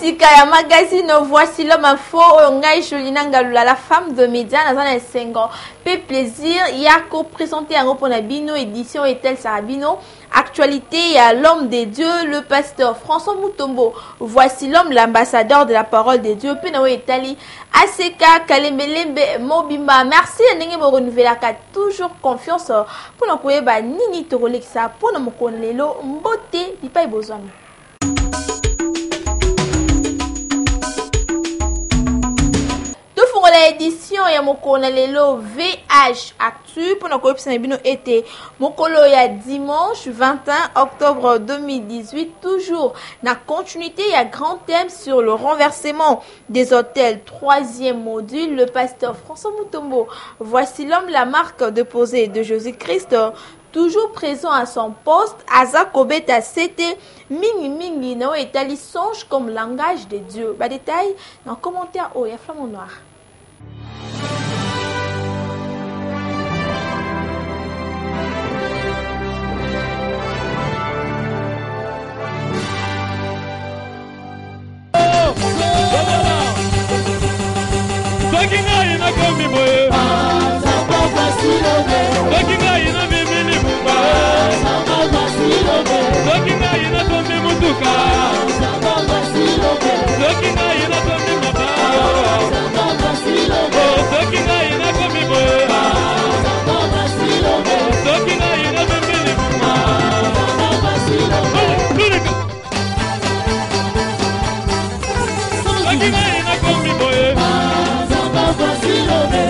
Esika ya magazine voici l'homme info Ongai Jolina Ngalula la femme de média Nazana Sengo fait plaisir Yako présenté un pour Nabino édition Etel Sarabino actualité y a l'homme de Dieu le pasteur François Mutombo voici l'homme l'ambassadeur de la parole de Dieu Penawe Etali Aseka Kalembelembe Mobimba merci Nenge mo renouveler toujours confiance pour nous koyeba nini torolexa pour nous konlelo mbote bipai bozwami. L'édition ya mokolo lelo VH Actu pour notre website bino été mokolo ya dimanche 21 octobre 2018 toujours na continuité il y a grand thème sur le renversement des hôtels troisième module le pasteur François Mutombo voici l'homme la marque déposée de Jésus-Christ toujours présent à son poste Azakobeta c'était mingi no etali songe comme langage de Dieu ba détail dans commentaire oh ya flamme noir.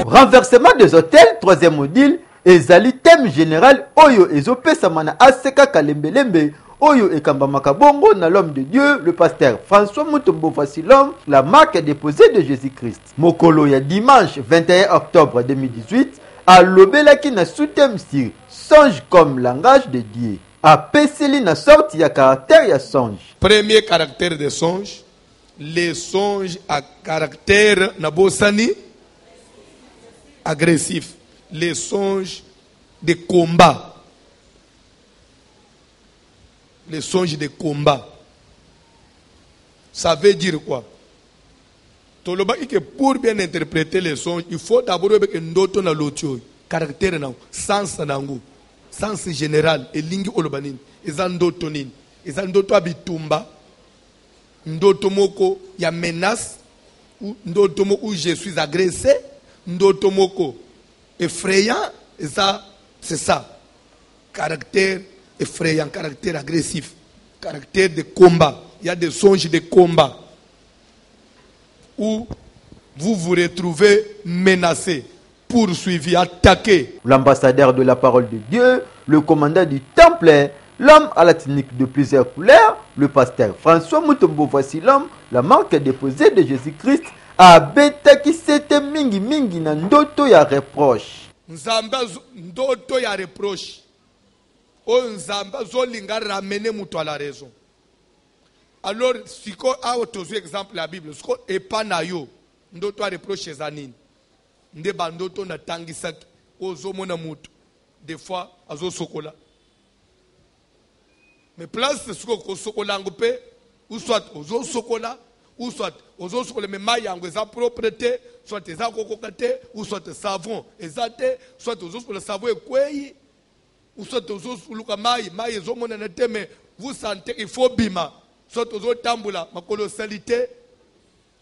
Renversement des hôtels, troisième module, ezali thème général Oyo ezopesa mana Aseka Kalembelembe, Oyo ekamba makabongo na l'homme de Dieu, le pasteur François Mutombo voici l'homme, la marque déposée de Jésus-Christ. Mokolo ya dimanche 21 octobre 2018, à l'obelaki na sous-thème sur songe comme langage de Dieu. A peseli na sorte ya caractère ya songe. Premier caractère de songe, les songes à caractère nabosani agressif, les songes de combat. Les songes de combat. Ça veut dire quoi? Que pour bien interpréter les songes, il faut d'abord que ndoto na lotio, caractère na sens nango, sens général et lingi olobanin, ezandoto nini, ezandoto abitumba, ndoto moko ya menace, ndoto moko où je suis agressé. Ndoto moko effrayant, et ça, c'est ça. Caractère effrayant, caractère agressif, caractère de combat. Il y a des songes de combat où vous vous retrouvez menacé, poursuivi, attaqué. L'ambassadeur de la parole de Dieu, le commandant du temple, l'homme à la technique de plusieurs couleurs, le pasteur François Mutombo voici l'homme, la marque déposée de Jésus-Christ. Abeta qui s'était mingi na ndoto ya reproche. Nzamba ndoto ya reproche. O nzamba zolinga ramener mutu à la raison. Alors siko a otozo exemple la Bible, siko epanayo ndoto ya reproche zanini. Nde bandoto na tangisa ozo mona mutu. Des fois azo sokola. Mais place siko ko sokola ngope ou soit ozo sokola ou soit aux autres les mêmes yango za propreté soit za kokokate ou soit savon ezate soit aux autres le savon ekwei ou soit aux autres luka mai zo mona na teme vous sentez il faut bima soit aux autres tambula makolo salité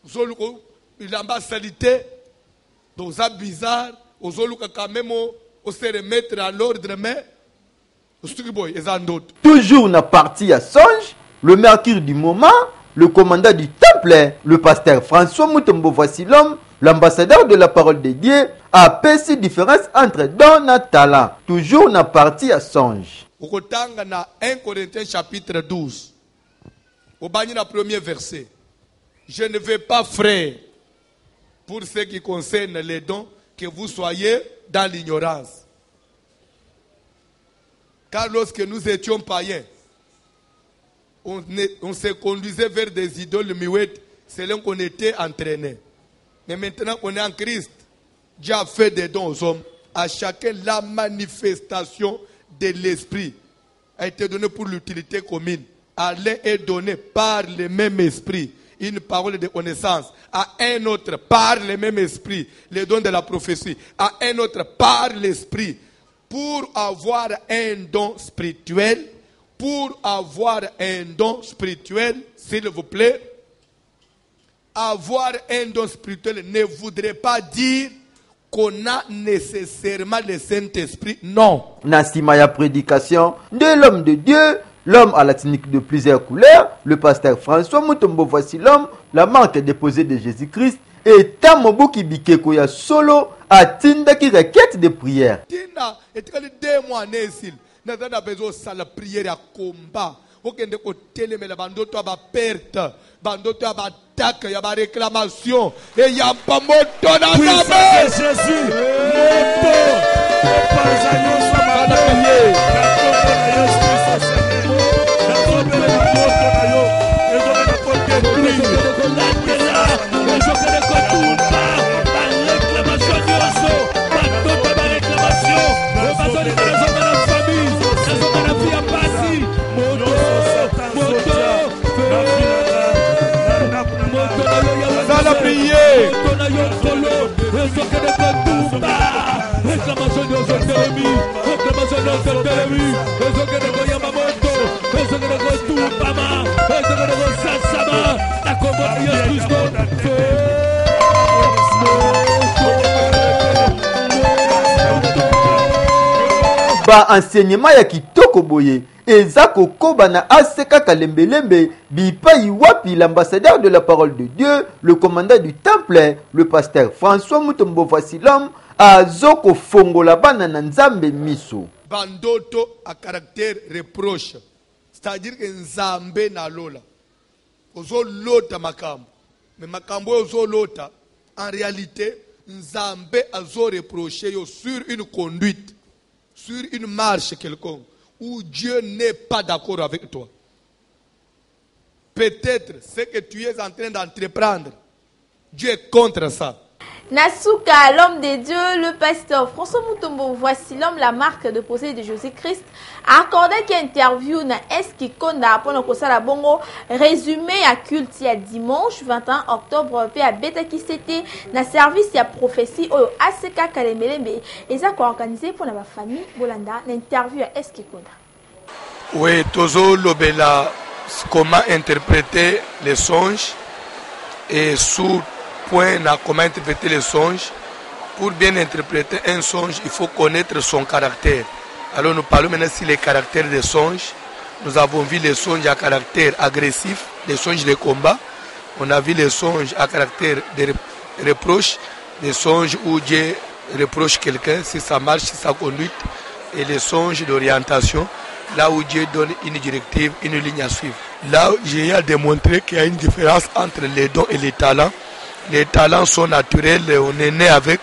zo luko ilamba salité donc ça bizarre aux autres luka quand même au se remettre à l'ordre mais toujours na partie à songe le mercure du moment. Le commandant du temple, le pasteur François Mutombo voici l'homme, l'ambassadeur de la parole de Dieu, a perçu différence entre don et talent. Toujours na partie à songe. Au na 1 Corinthiens chapitre 12, au bani na premier verset. Je ne veux pas, frère, pour ce qui concerne les dons, que vous soyez dans l'ignorance. Car lorsque nous étions païens, on se conduisait vers des idoles muettes selon qu'on était entraîné. Mais maintenant qu'on est en Christ, Dieu a fait des dons aux hommes. À chacun la manifestation de l'esprit a été donnée pour l'utilité commune. À l'un est donné par le même esprit une parole de connaissance, à un autre par le même esprit, les dons de la prophétie, à un autre par l'esprit, pour avoir un don spirituel, pour avoir un don spirituel, s'il vous plaît, avoir un don spirituel ne voudrait pas dire qu'on a nécessairement le Saint-Esprit. Non. Nassima ya prédication de l'homme de Dieu, l'homme à la tunique de plusieurs couleurs, le pasteur François Mutombo, voici l'homme, la marque déposée de Jésus-Christ, et Tamobuki Bikeko ya solo à Tinda qui requête de prière. Tinda, et tu as 2 mois nésil, nous avons besoin de la prière à combat. Okende ko telemela bandoto aba perte, bandoto aba attaque, ya ba réclamation et ya pas moto na Jésus, moto, opazanyo sama na prier. Ba enseignement ya kitoko boye eza kokoba na aseka kalembelembe bipai wapi l'ambassadeur de la parole de Dieu, le commandant du temple, le pasteur François Mutombo, voici l'homme azoko fongola bana na nzambe miso. Bandoto à caractère reproche, c'est-à-dire que nzambe na lola ozo lota makambo, mais makambo ozo lota en réalité nzambe azo reprocher yo sur une conduite, sur une marche quelconque où Dieu n'est pas d'accord avec toi. Peut-être ce que tu es en train d'entreprendre, Dieu est contre ça. Nasuka, l'homme de Dieu, le pasteur François Mutombo, voici l'homme, la marque de posée de Jésus-Christ, a accordé une interview na Eski Konda pour nous la bongo résumé à culte à dimanche 21 octobre à Beta qui c'était na service à prophétie au ACK Kalemelembe et ça organisé pour la famille Bolanda l'interview à Eski Konda. Oui, Tozo Lobela, comment interpréter les songes et sous point à comment interpréter les songes. Pour bien interpréter un songe, il faut connaître son caractère. Alors nous parlons maintenant sur les caractères des songes. Nous avons vu les songes à caractère agressif, les songes de combat. On a vu les songes à caractère de reproche, les songes où Dieu reproche quelqu'un si ça marche, si ça conduite, et les songes d'orientation, là où Dieu donne une directive, une ligne à suivre. Là, j'ai démontré qu'il y a une différence entre les dons et les talents. Les talents sont naturels, on est né avec.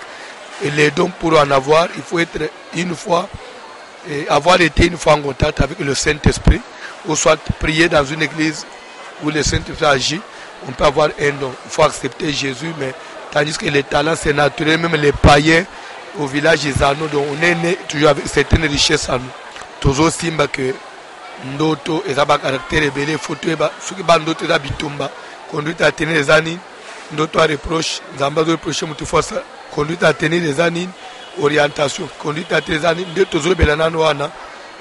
Et les dons, pour en avoir, il faut être une fois, avoir été une fois en contact avec le Saint-Esprit, ou soit prier dans une église où le Saint-Esprit agit. On peut avoir un don. Il faut accepter Jésus, mais tandis que les talents, c'est naturel. Même les païens au village des Anneaux, donc on est né toujours avec certaines richesses à nous. Toujours simba que ndoto et ça caractère rebelle, photo et ce qui bandoto et bitumba, conduite à tenir les années. D'autres reproches, Zamba reproche mutu force, conduite à tenir les années, orientation, conduite à tenir les années, de toujours belananoana,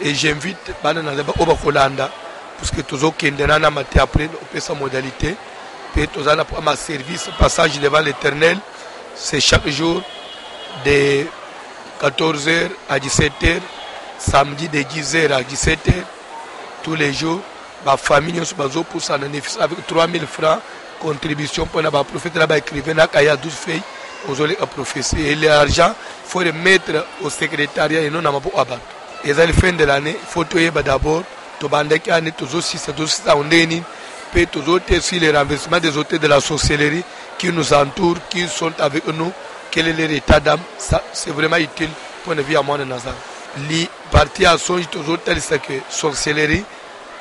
et j'invite Banana Oba Kolanda, parce que toujours Kendenana m'a appris sa modalité, puis toujours ma service, passage devant l'Éternel, c'est chaque jour de 14h à 17h, samedi de 10h à 17h, tous les jours, ma famille nous baso pour ça avec 3000 francs. Contribution pour la prophète là-bas écrivain il y a 12 feuilles aux à prophétie et l'argent il faut le mettre au secrétariat et non à ma abat et à la fin de l'année il faut tout d'abord to bande qui année toujours si c'est aussi ça on est puis toujours sur les renversements des hôtels de la sorcellerie qui nous entourent qui sont avec nous quel est l'état d'âme ça c'est vraiment utile pour une vie à moi de Nazareth li partie à songe toujours tel c'est que sorcellerie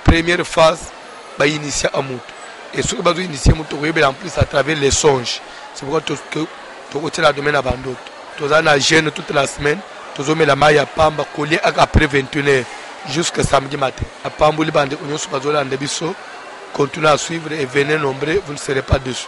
première phase va initier à mout. Et ce que vous initiez, en plus à travers les songes. C'est pourquoi tu as la domaine à Bandot. Tu as la gêne toute la semaine. Tu as mis la maille à Pamba, collé après 21h jusqu'à samedi matin. À Pamba, les bandes, on se passe dans le biseau. Continuez à suivre et venez nombreux, vous ne serez pas déçus.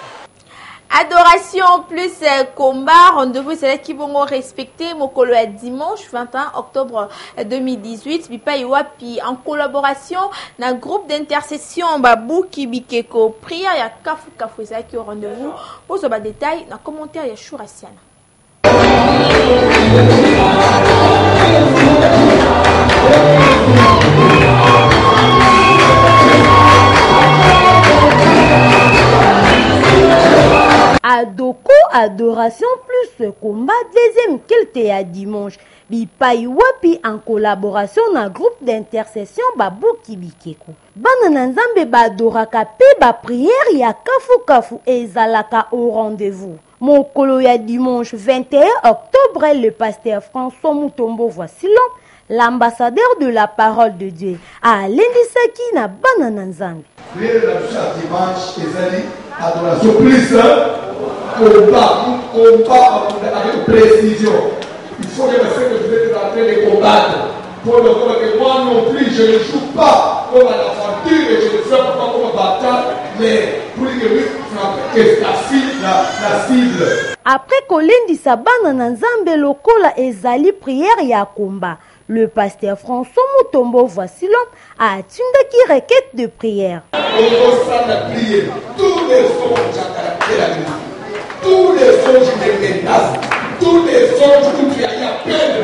Adoration plus combat, rendez-vous c'est là qui vont respecter Mokolo à dimanche 21 octobre 2018 Bipa Iwapi en collaboration dans groupe d'intercession Babou Kibikeko prière ya Kafu Kafu c'est là qui au rendez-vous pour ce détail dans commentaire ya Chourasiana. Adoko, adoration plus combat, deuxième kilte à dimanche. Bipai wapi en collaboration dans groupe d'intercession Babou Kibikeko. Bana nzambe badoraka pe ba prière ya Kafu Kafu ezalaka au rendez-vous. Mokolo ya dimanche 21 octobre, le pasteur François Mutombo voici l'homme, l'ambassadeur de la parole de Dieu. A lendisaki na bana nzambe. Prière la chaque dimanche ezali adoration plus combat avec précision. Il faut que je vais en train de combattre. Pour le moment que moi non plus, je ne joue pas comme à l'aventure et je ne fais pas comme un bâtard, mais pour que lui frappe la cible. Après Kolendi Sabana Nzambe Lokola ezali prière ya combat, le pasteur François Mutombo voici l'homme a attendu qui requête de prière. Tous les songes à caractère, tous les songes de menace, tous les songes où il y a peine.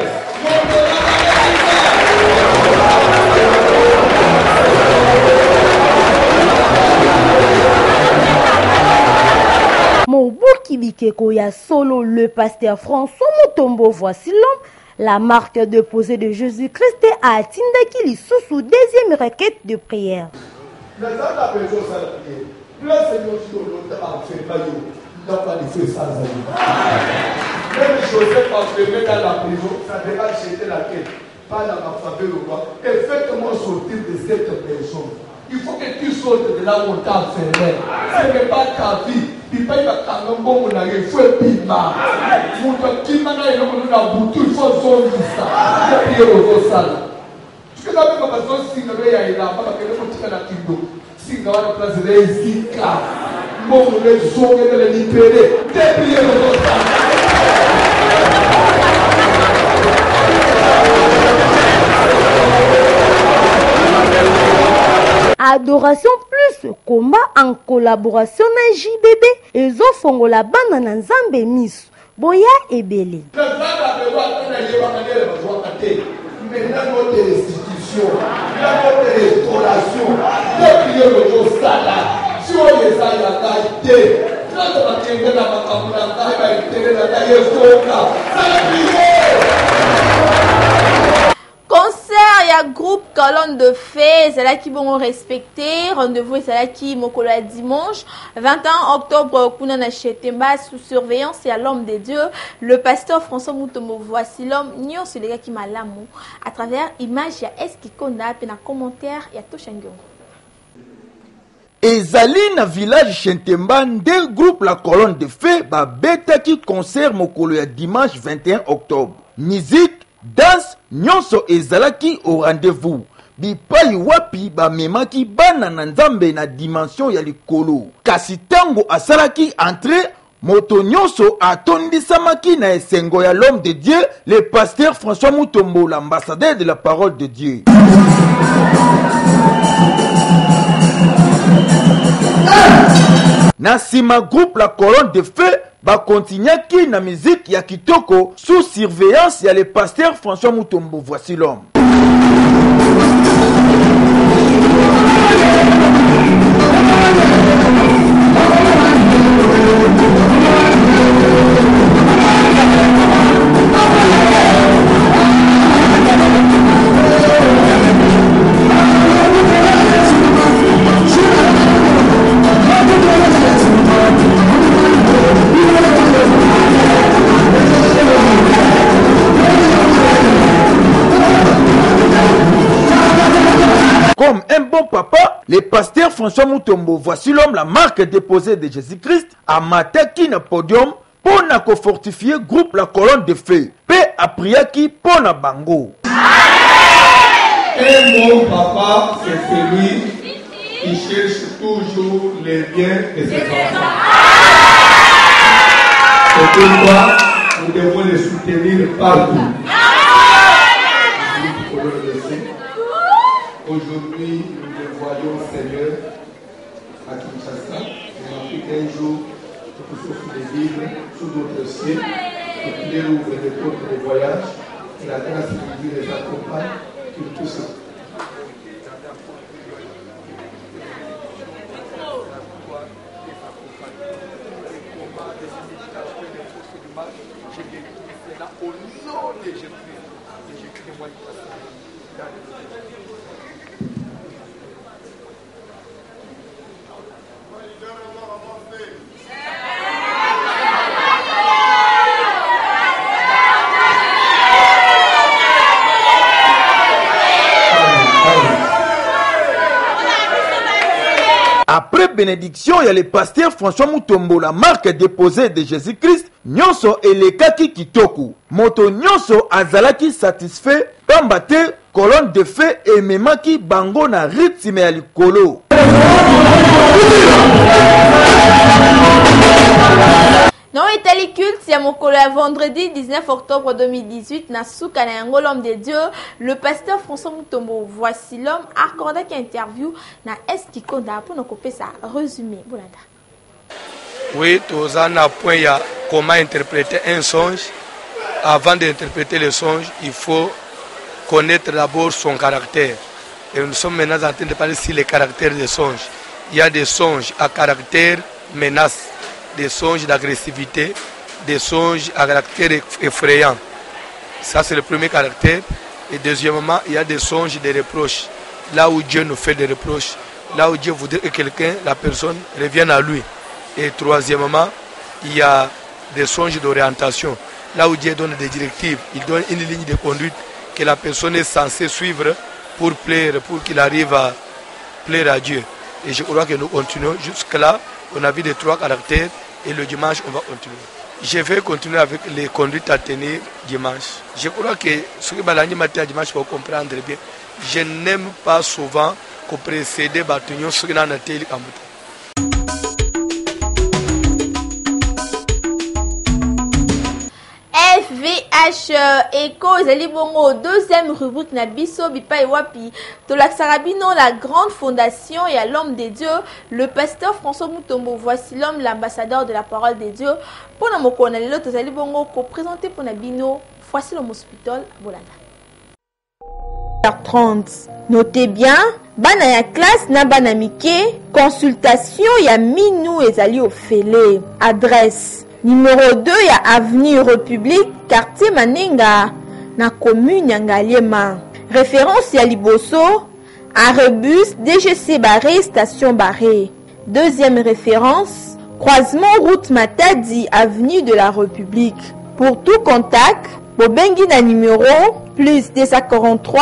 Mobuki Bikeko ya solo, le pasteur François Mutombo voici l'homme, la marque déposée de Jésus-Christ a attendu qu'il sous deuxième requête de prière. Même Joseph enfermé dans la prison, ça devrait jeter la tête, pas dans ma faveur ou quoi. Et faites-moi sortir de cette personne. Il faut que tu sortes de là où on t'a enfermé. Ce n'est pas ta vie. Il faut Adoration plus combat en collaboration na JBB ezo fongola bana na nzambe misu boya ebele. Concert, il y a groupe colonne de fées, c'est là qui vont respecter. Rendez-vous, c'est là qui mokolo dimanche 21 octobre Kunana Chetemba sous surveillance et à l'homme de Dieu. Le pasteur François Mutombo voici l'homme. Nyon c'est les gars qui m'a l'amour à travers image. Il y a est-ce qui connaît et dans commentaire il y a tout changement. Ezali na village Chetemba nde groupe la colonne de fées ba beta qui concert mokolo ya dimanche 21 octobre. Musique danse nyonso ezalaki au rendez-vous. Bipai wapi ba memaki bana na nzambe na dimension ya likolo. Kasi tango asalaki entrée moto nyonso atondisamaki na esengo ya l'homme de Dieu, le pasteur François Mutombo, l'ambassadeur de la parole de Dieu. Na sima groupe la colonne de feu ba continuaki na musique ya kitoko sous surveillance ya le pasteur François Mutombo voici l'homme. Comme un bon papa, le pasteur François Mutombo, voici l'homme, la marque déposée de Jésus-Christ, a mataki na podium pour na fortifier groupe la colonne de feu. Paix a priaki pour na bango. Un bon papa, c'est celui qui cherche toujours les biens de ses enfants. C'est pourquoi nous devons les soutenir partout. Aujourd'hui, nous les voyons, Seigneur, à Kinshasa. On a pris un jour pour souffrir des livres sous d'autres cieux, pour qu'ils ouvrent les portes de voyage, et la grâce de Dieu les accompagne, qu'ils puissent. Au nom de Jésus, Jésus-Christ, Après bénédiction, il y a le pasteur François Mutombo, la marque déposée de Jésus-Christ. Nyonso elekaki kitoku. Moto nyonso azalaki satisfait. Pambate, colonne de feu et memaki bango na rythme ya likolo. Non, Italie culte, ya mokolo ya vendredi 19 octobre 2018, na souka na yango l'homme de Dieu, le pasteur François Mutombo. Voici l'homme accordé qui interview na Eskikonda pour nous couper ça. Résumé, Boulada. Oui, tous en a point, il y a comment interpréter un songe. Avant d'interpréter le songe, il faut connaître d'abord son caractère. Et nous sommes maintenant en train de parler sur les caractères des songes. Il y a des songes à caractère menace, des songes d'agressivité, des songes à caractère effrayant. Ça, c'est le premier caractère. Et deuxièmement, il y a des songes de reproches. Là où Dieu nous fait des reproches, là où Dieu voudrait que quelqu'un, la personne, revienne à lui. Et troisièmement, il y a des songes d'orientation. Là où Dieu donne des directives, il donne une ligne de conduite que la personne est censée suivre pour plaire, pour qu'il arrive à plaire à Dieu. Et je crois que nous continuons jusque-là. On a vu les trois caractères et le dimanche, on va continuer. Je vais continuer avec les conduites à tenir dimanche. Je crois que ce que je matin dimanche, pour comprendre bien, je n'aime pas souvent qu'on précède Batunion sur la télé. FVH Echo ezali bongo deuxième rubrique na biso bipai wapi tolaksarabino la grande fondation et à l'homme de Dieu le pasteur François Mutombo. Voici l'homme l'ambassadeur de la parole de Dieu pour na mokona lelo tozali bongo ko présenter pour na bino voici le hospital Bolanda 30. Notez bien bana ya classe na bana mike consultation ya minou ezali ofele adresse Numéro 2, il y a Avenue République, quartier Maninga, na commune Yangaliema. Référence ya Liboso, Arebus, DGC Barré, station Barré. Deuxième référence, croisement route Matadi, avenue de la République. Pour tout contact, Bobengi na numéro plus 243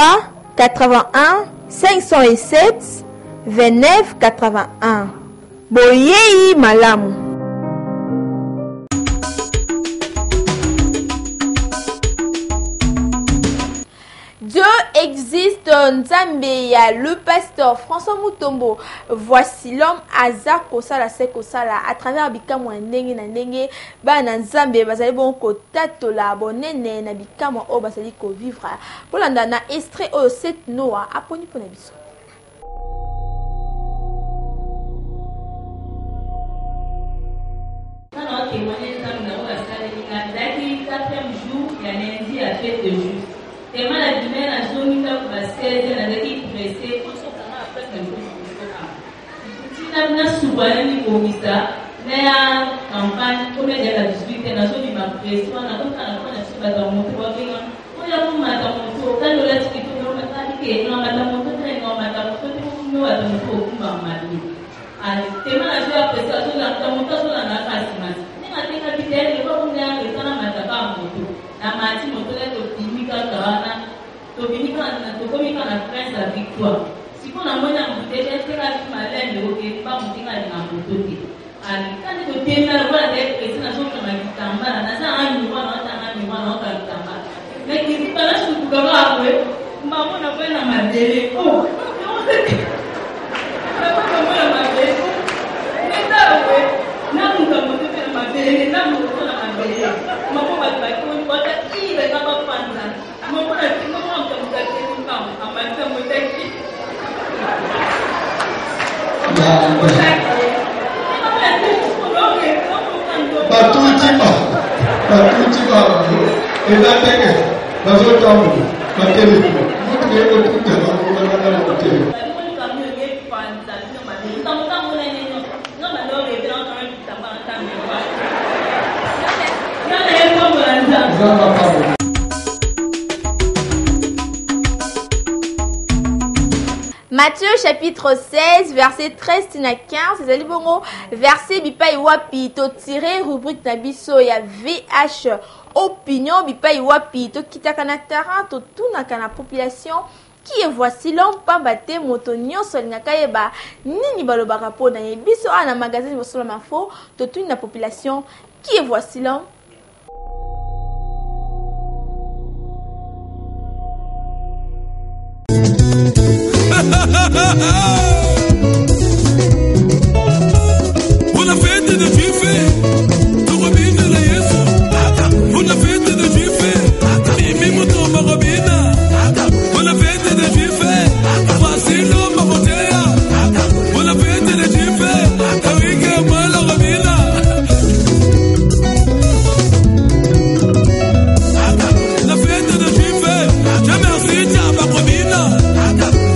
81 507 29 81. Boyei Malamu. Dieu existe, Nzambe ya le pasteur François Mutombo. Voici l'homme Aza Kosala Sekosala à travers bikamo ndenge na ndenge bana Nzambe bazali bon ko tatola bonene na bikamo o bazali ko vivre. Polanda na extrait o set Noah aponi pona biso. On témoigner ça nous avons la salle de la 4e jour il y a lundi à fête de juste. Et moi, la dimanche, la journée, parce que c'est la vie pressée, on se prend après un peu de si on a souvent une commissaire, mais la campagne, comme il y a la 18, la zone de ma pression, on a donc un peu de choses à monter. On a un matin, on a le lait qui est dans la table, on a un matin, on a un matin, on a un matin. Alors, tellement la joie après ça, on a un montage, on a un matin. On a un capitaine, on a un matin, on a un matin. La matin, on a un Karana, Tobinika, Tokomika, la France à victoire. Si on a moins d'embouteillage, c'est la vie malade, le pas monter à l'embouteillage. Alors, quand tu te mets voilà des personnes qui ont un kitamba, on a un miroir, on a un kitamba. Mais qui dit pas là, je suis pour avoir, maman n'a pas la madeleine. Oh, Matthieu chapitre 16, verset 13 à 15, c'est bongo verset bipai wapi to tiré rubrique nabiso ya VH opinion bipai wapi to kitakana tara to tunaka na population qui est voici l'homme pambate moto nyonso lingaka yeba nini balobaka po na yebiso ana magazine bosolo mafo to tuni na population qui est voici l'homme. On a fait de Juifs, tu robines la Yesu. On a fait de Juifs, mimo to marobina. On a fait de Juifs, voici l'homme à monter. On a fait de Juifs, avec moi la robina. On a fait de Juifs, jamais merci à ma robina.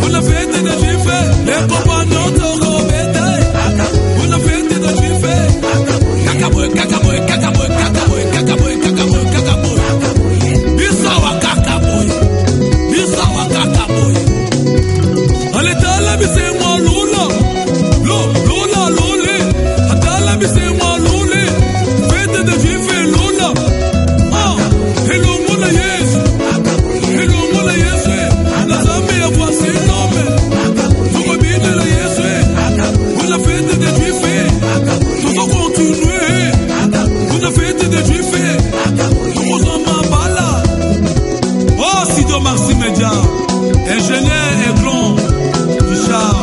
On a fait de Juifs, les compagnons de Robeta. On a fait de Juifs, kakaboy, kakaboy, kakaboy, kakaboy, kakaboy, kakaboy, kakaboy. Bisawa kakaboy, bisawa kakaboy. Allez, t'as la bise moi lola, lola, lola. T'as la bise moi lola, fête de Juifs lola. Ah, hello mon yes, hello mon yes. La zambe a voici l'homme, tu rebines la yes. On a fait de Juifs, tu vas continuer. On a fait de Juifs, nous en bala. Oh, Sido Marcy Media, ingénieur et grand, Richard,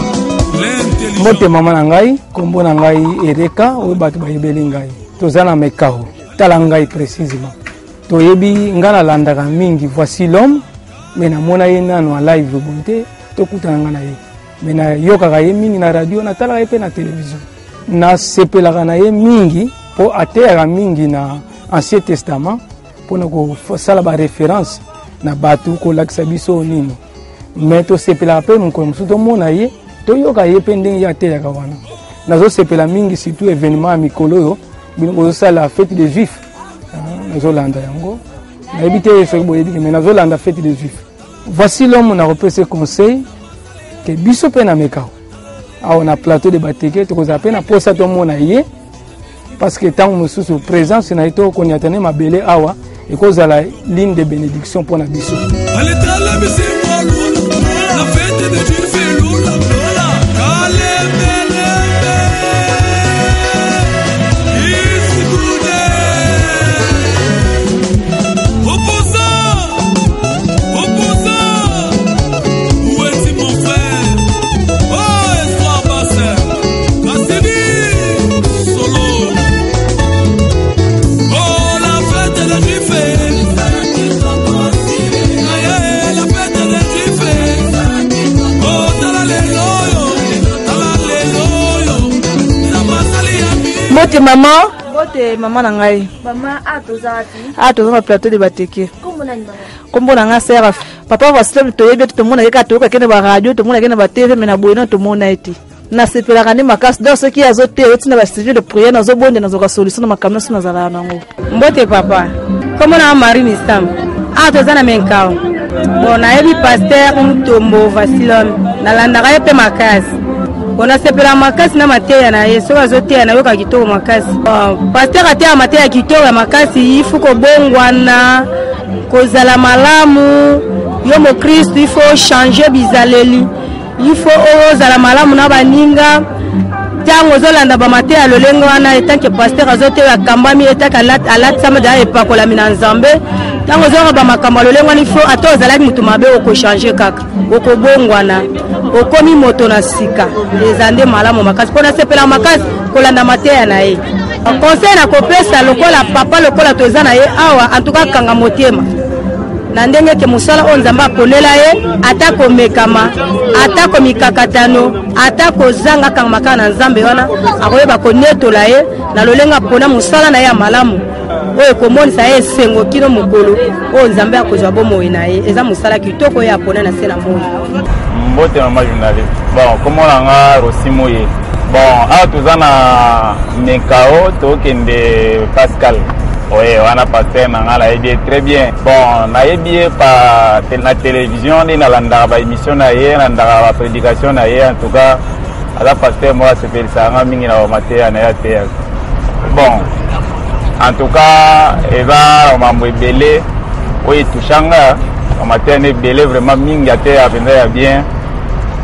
l'intelligent. Mote mama na ngai, kombo na ngai Ereka, oyo bato bayebeli ngai. Toza na Mekao, tala ngai précisément. Toyebi nga nalandaka mingi voici l'homme, mais namona ye nano a live bonte, tokutana nga na ye. Mais na yokaka ye mingi na radio, natalaka ye pe na télévision. Nasepelaka na ye mingi, po ateyaka mingi na Ancien Testament, po na kosala ba référence na bato kolakisa biso nino. Mais tosepelaka pe mokolo mosusu tomona ye, toyoka ye pe ndenge ye ateyaka wana. Nazosepela mingi surtout événement ya mikolo oyo, bino kozosala fête des Juifs. Nazolanda yango. Nayebi te soki boyebi mais nazolanda fête des Juifs. Voici l'homme na repese conseil que biso pe na Mekao. Awa na plateau de Bateke tokozala pe na posa tomona ye parce que tant mosusu présence na ito konyatane mabele awa ekozala ligne de bénédiction pour na biso. Allez, t'as la bise moi lola, la fête de Juifs lola, lola. Allez, belle, ici goudé. Opposant, où est-il mon frère? Oh, espoir basse, Cassidy, solo. Oh, la fête de Juifs. Aïe, la fête de Juifs. Oh, Bote maman. Bote maman na ngai. Maman atozati. Atoza na plateau de Bateke. Kombo na nyama. Kombo na nga sera. Papa va se to yebi to mona yeka to ka kene ba radio to mona kene ba TV mais na boyena to mona eti. Na sepelaka ni makas dans ce qui azote eti na ba studio de prière na zo bonde na zo ka solution na makamno sina zala na ngo. Mbote papa. Kombo na Marine Stam. Atoza na menkao. Bon na yebi pasteur Mutombo Vasilon. Na landaka yepe makasi. On a sepela makasi na mateya na yeso azoteya na yoka kitoko makasi. Pasteur ateya mateya kitoko ya makasi ifu ko bongwana kozala malamu yo mo Christ il faut changer bizaleli. Il faut ozala malamu na baninga tango zolanda ba mateya lolengo wana etanke pasteur azoteya kambami etaka alat sama da epakola mina nzambe. Tango zonga ba makambo lolengo il faut atozala mutu mabe oko changer kaka. Oko bongwana okomi moto na sika ezande malamu makasi pona sepela makasi kolanda mateya na ye conseil na kopesa lokola papa lokola toza na ye awa en tout cas kanga motema na ndenge ke mosala oyo nzambe aponela ye ata komekama ata komikakatano ata kozanga kanga kaka na nzambe wana akoyeba konetola ye na lolenge apona mosala na ye ya malamu oyo ekomonisa ye esengo kino mokolo oyo nzambe akozwa bomoi na ye eza mosala kitoko oyo apona na se na moi. Mbote mama journaliste bon komona nga Rosimoye bon awa toza na mekao tokende Pascal oui wana pasteur na nga nayebi très bien bon nayebi ye na télévision nde nalandaka baémission na ye nalandaka baprédication na ye en tout cas aza pasteur moko asepelisaka nga mingi na bamateya na ye ateyaka bon en tout cas eza mambo ebele oyo etushanga bamateya na ebele vraiment mingi ateya mpenza ya bien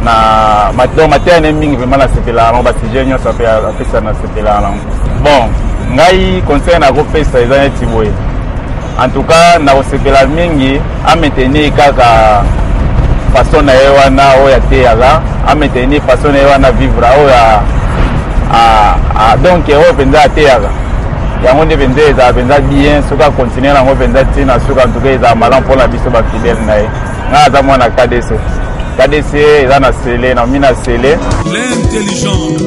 na mateya na mingi vraiment nasepelaka nango basujet nyonso apesa nasepelaka nango bon ngai conseil nakopesa eza neti boye en tout cas nakosepela mingi amaintenir kaka façon na ye wana oyo ateyaka amaintenir façon na ye wana vivre oyo donc oyo mpenza ateyaka yango nde mpenza ezala mpenza bien soki akontinue nango mpenza ntina soki en tout cas ezala malamu mpona biso bafidele na ye ngai aza mwana KDC eza na sele na mi na sele l'intelligent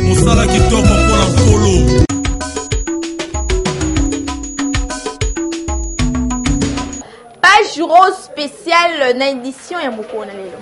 mosala kitoko mpona nkolo. Page rose spéciale na édition ya mokona lelo.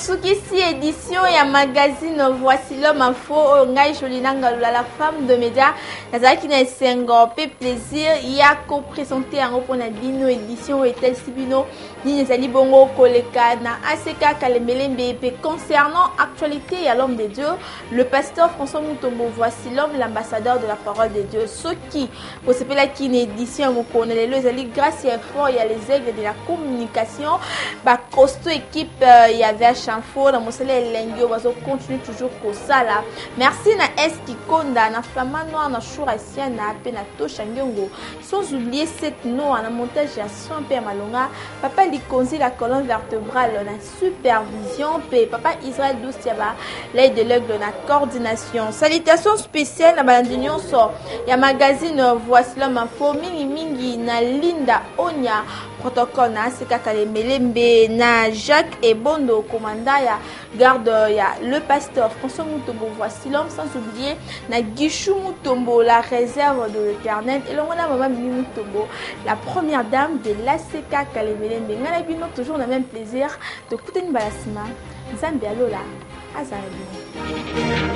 Sukisi édition ya magazine Voici l'homme info ngai Jolinanga la femme de média nazaki na esengo pe plaisir ya ko présenter en pour na bino édition etel sibino ni ezali bongo koleka na ACK Kalembelembe pe concernant actualité ya l'homme de Dieu le pasteur François Mutombo Voici l'homme l'ambassadeur de la parole de Dieu ceux qui pour sepela qui une édition mokona lelo ezali grâce ya effort ya les aigles de la communication ba costaud équipe y avait Chanfo na mosala elengi bazo continue toujours kosala merci na Eski Konda na Fama Noir na Choura Siana pe na Tosha Ngongo sans oublier cette noix na montage ya son père Malonga papa Likonzi la colonne vertébrale na supervision pe papa Israël Doustiaba l'aide de l'aigle na coordination salutations spéciales na balandi nyonso ya magazine Voici l'homme info mingi na Linda Onya protocole na ACK Kalembelembe na Jacques Ebondo commandant ya garde ya le pasteur François Mutombo Voici l'homme sans oublier na Guichou Mutombo la réserve de l'Éternel et l'on a maman Mimi Mutombo la première dame de l'ACK Kalembelembe ngala bino toujours le même plaisir de écouter une balasima Nzambe alola azali